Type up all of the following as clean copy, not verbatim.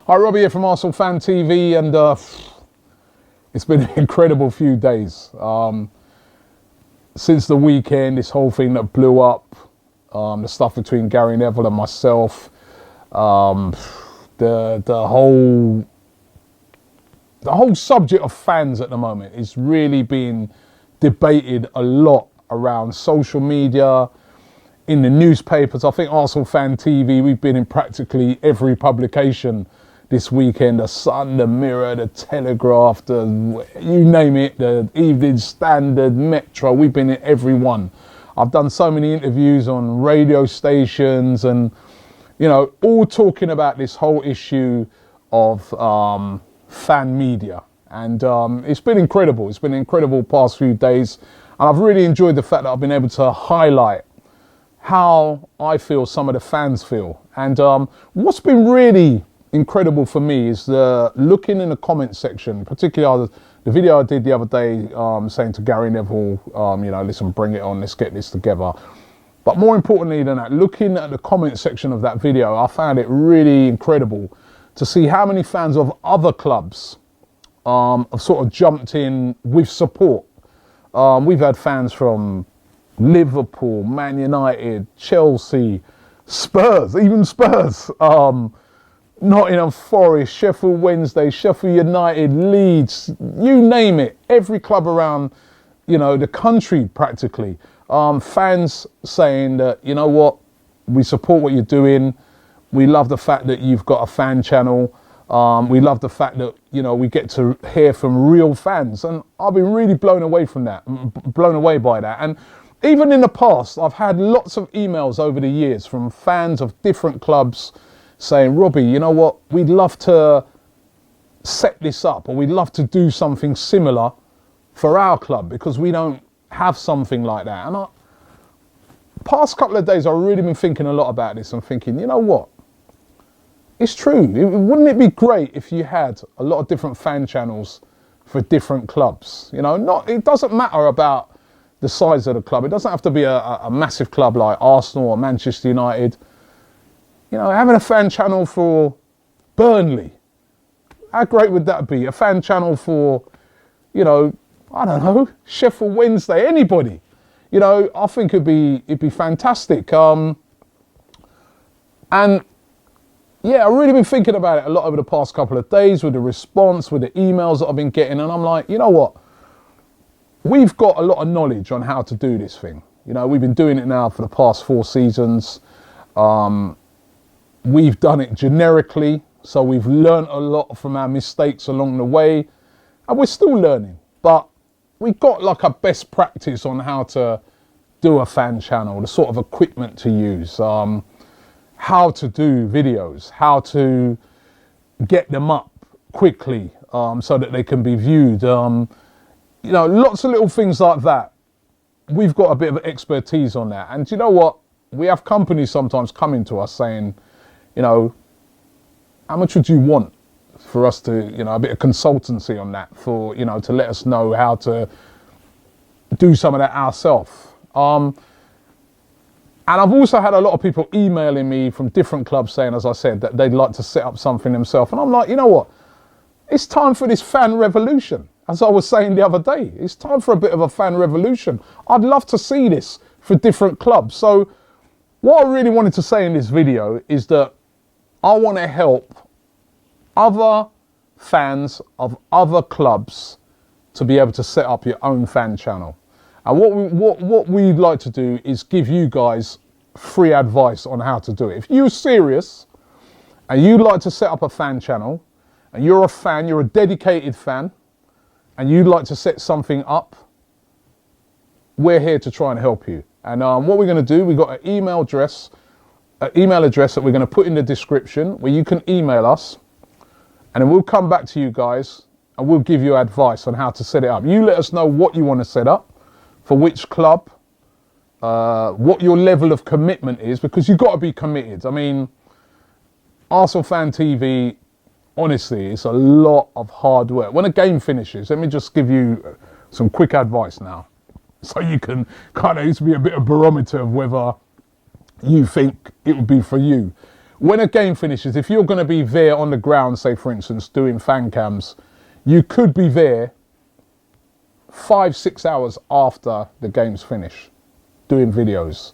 Hi, Robbie here from ArsenalFanTV, and it's been an incredible few days. Since the weekend, this whole thing that blew up, the stuff between Gary Neville and myself, the whole subject of fans at the moment is really being debated a lot around social media, in the newspapers. I think ArsenalFanTV, we've been in practically every publication this weekend, the Sun, the Mirror, the Telegraph, you name it, the Evening Standard, Metro, we've been in every one. I've done so many interviews on radio stations and, you know, all talking about this whole issue of fan media. And it's been incredible. It's been an incredible past few days. And I've really enjoyed the fact that I've been able to highlight how I feel some of the fans feel. And what's been really incredible for me is looking in the comment section, particularly the video I did the other day saying to Gary Neville, you know, listen, bring it on, let's get this together. But more importantly than that, looking at the comment section of that video, I found it really incredible to see how many fans of other clubs have sort of jumped in with support. We've had fans from Liverpool, Man United, Chelsea, Spurs, even Spurs, Nottingham Forest, Sheffield Wednesday, Sheffield United, Leeds, you name it. Every club around, you know, the country practically. Fans saying that, you know what, we support what you're doing. We love the fact that you've got a fan channel. We love the fact that, you know, we get to hear from real fans. And I've been really blown away by that. And even in the past, I've had lots of emails over the years from fans of different clubs saying, Robbie, you know what, we'd love to set this up, or we'd love to do something similar for our club because we don't have something like that. And past couple of days, I've really been thinking a lot about this and thinking, you know what, it's true. Wouldn't it be great if you had a lot of different fan channels for different clubs? You know, it doesn't matter about the size of the club. It doesn't have to be a massive club like Arsenal or Manchester United. You know, having a fan channel for Burnley, how great would that be? A fan channel for, you know, I don't know, Sheffield Wednesday, anybody. You know, I think it'd be fantastic. And yeah, I've really been thinking about it a lot over the past couple of days with the response, with the emails that I've been getting. And I'm like, you know what? We've got a lot of knowledge on how to do this thing. You know, we've been doing it now for the past 4 seasons. We've done it generically, so we've learned a lot from our mistakes along the way, and we're still learning. But we've got like a best practice on how to do a fan channel, the sort of equipment to use, how to do videos, how to get them up quickly so that they can be viewed. You know, lots of little things like that. We've got a bit of expertise on that. And you know what? We have companies sometimes coming to us saying, you know, how much would you want for us to, you know, a bit of consultancy on that for, you know, to let us know how to do some of that ourselves. And I've also had a lot of people emailing me from different clubs saying, as I said, that they'd like to set up something themselves. And I'm like, you know what? It's time for this fan revolution. As I was saying the other day, it's time for a bit of a fan revolution. I'd love to see this for different clubs. So what I really wanted to say in this video is that I want to help other fans of other clubs to be able to set up your own fan channel. And what we'd like to do is give you guys free advice on how to do it. If you're serious and you'd like to set up a fan channel, and you're a fan, you're a dedicated fan, and you'd like to set something up, we're here to try and help you. And what we're going to do, we've got an email address that we're going to put in the description where you can email us, and then we'll come back to you guys and we'll give you advice on how to set it up. You let us know what you want to set up, for which club, what your level of commitment is, because you've got to be committed. I mean, ArsenalFanTV, honestly, it's a lot of hard work. When a game finishes, let me just give you some quick advice now, so you can kind of, it used to be a bit of barometer of whether you think it would be for you. when a game finishes, if you're going to be there on the ground, say for instance, doing fan cams, you could be there 5-6 hours after the game's finished, doing videos,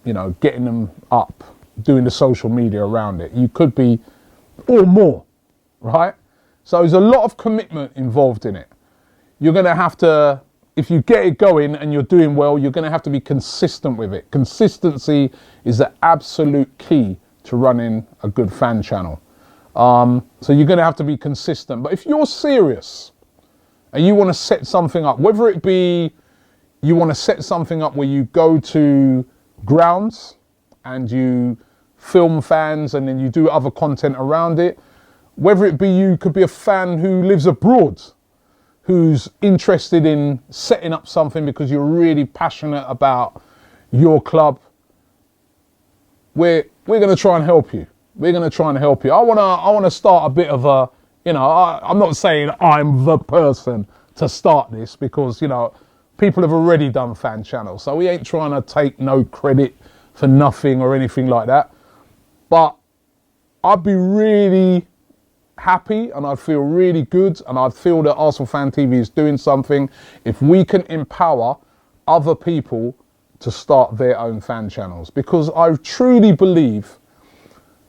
you know, getting them up, doing the social media around it. You could be, or more, right? So there's a lot of commitment involved in it. You're going to have to, if you get it going and you're doing well, you're going to have to be consistent with it. Consistency is the absolute key to running a good fan channel. So you're going to have to be consistent. But if you're serious and you want to set something up, whether it be you want to set something up where you go to grounds and you film fans and then you do other content around it, whether it be you could be a fan who lives abroad, who's interested in setting up something because you're really passionate about your club, we're going to try and help you. We're going to try and help you. I want to start a bit of a, you know, I'm not saying I'm the person to start this because, you know, people have already done fan channels. So we ain't trying to take no credit for nothing or anything like that. But I'd be really happy and I'd feel really good and I'd feel that ArsenalFanTV is doing something if we can empower other people to start their own fan channels, because I truly believe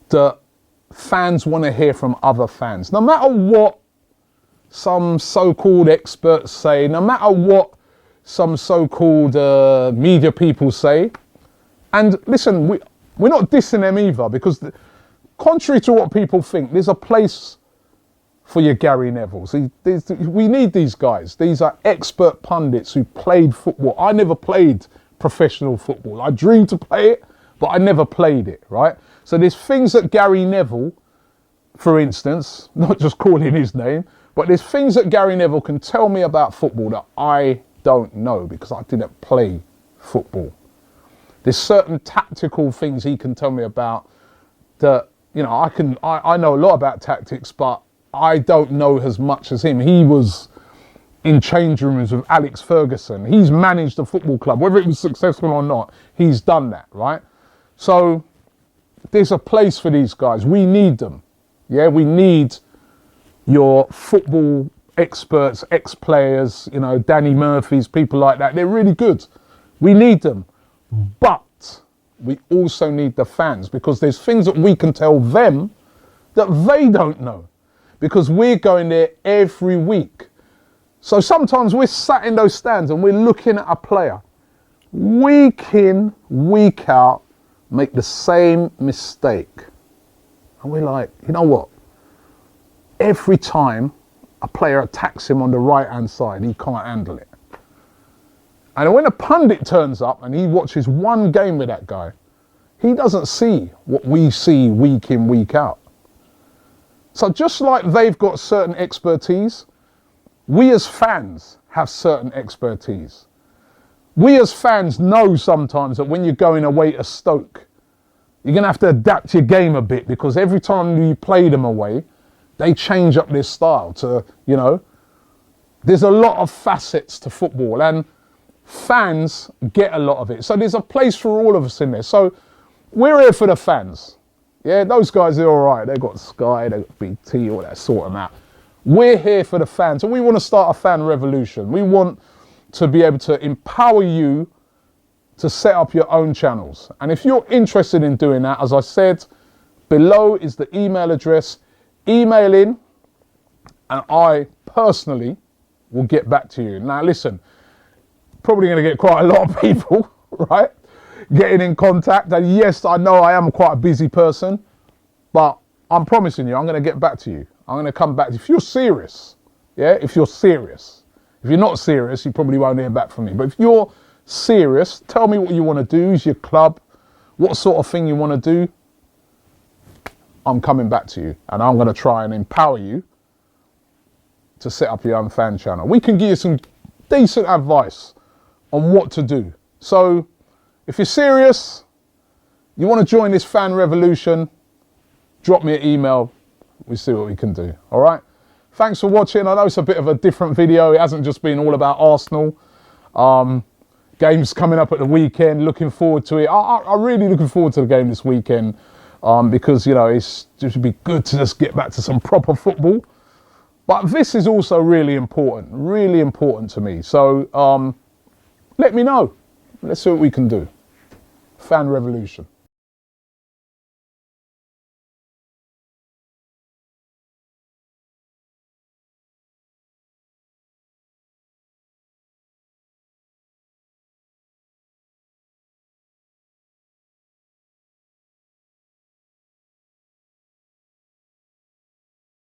that fans want to hear from other fans. No matter what some so-called experts say, no matter what some so-called media people say, and listen, we're not dissing them either, because contrary to what people think, there's a place for your Gary Nevilles. We need these guys. These are expert pundits who played football. I never played professional football. I dreamed to play it, but I never played it, right? So there's things that Gary Neville, for instance, not just calling his name, but there's things that Gary Neville can tell me about football that I don't know because I didn't play football. There's certain tactical things he can tell me about that, you know, I know a lot about tactics, but I don't know as much as him. He was in change rooms with Alex Ferguson. He's managed a football club. Whether it was successful or not, he's done that, right? So there's a place for these guys. We need them. Yeah, we need your football experts, ex-players, you know, Danny Murphys, people like that. They're really good. We need them. But we also need the fans, because there's things that we can tell them that they don't know, because we're going there every week. So sometimes we're sat in those stands and we're looking at a player week in, week out, make the same mistake. And we're like, you know what? Every time a player attacks him on the right-hand side, he can't handle it. And when a pundit turns up and he watches one game with that guy, he doesn't see what we see week in, week out. So just like they've got certain expertise, we as fans have certain expertise. We as fans know sometimes that when you're going away to Stoke, you're going to have to adapt your game a bit, because every time you play them away, they change up their style to, you know, there's a lot of facets to football and fans get a lot of it. So there's a place for all of us in there. So we're here for the fans. Yeah, those guys are all right. They've got Sky, they've got BT, all that, sort them out. We're here for the fans, and we want to start a fan revolution. We want to be able to empower you to set up your own channels. And if you're interested in doing that, as I said, below is the email address. Email in, and I personally will get back to you. Now listen, probably going to get quite a lot of people, right, getting in contact. And yes, I know I am quite a busy person, but I'm promising you, I'm going to get back to you. I'm going to come back. If you're serious, yeah, if you're serious. If you're not serious, you probably won't hear back from me. But if you're serious, tell me what you want to do. Is your club, what sort of thing you want to do? I'm coming back to you, and I'm going to try and empower you to set up your own fan channel. We can give you some decent advice on what to do. So if you're serious, you want to join this fan revolution, drop me an email. We see what we can do. All right. Thanks for watching. I know it's a bit of a different video. It hasn't just been all about Arsenal. Games coming up at the weekend. Looking forward to it. I'm really looking forward to the game this weekend. because, you know, it would be good to just get back to some proper football. But this is also really important to me. So let me know. Let's see what we can do. Fan revolution.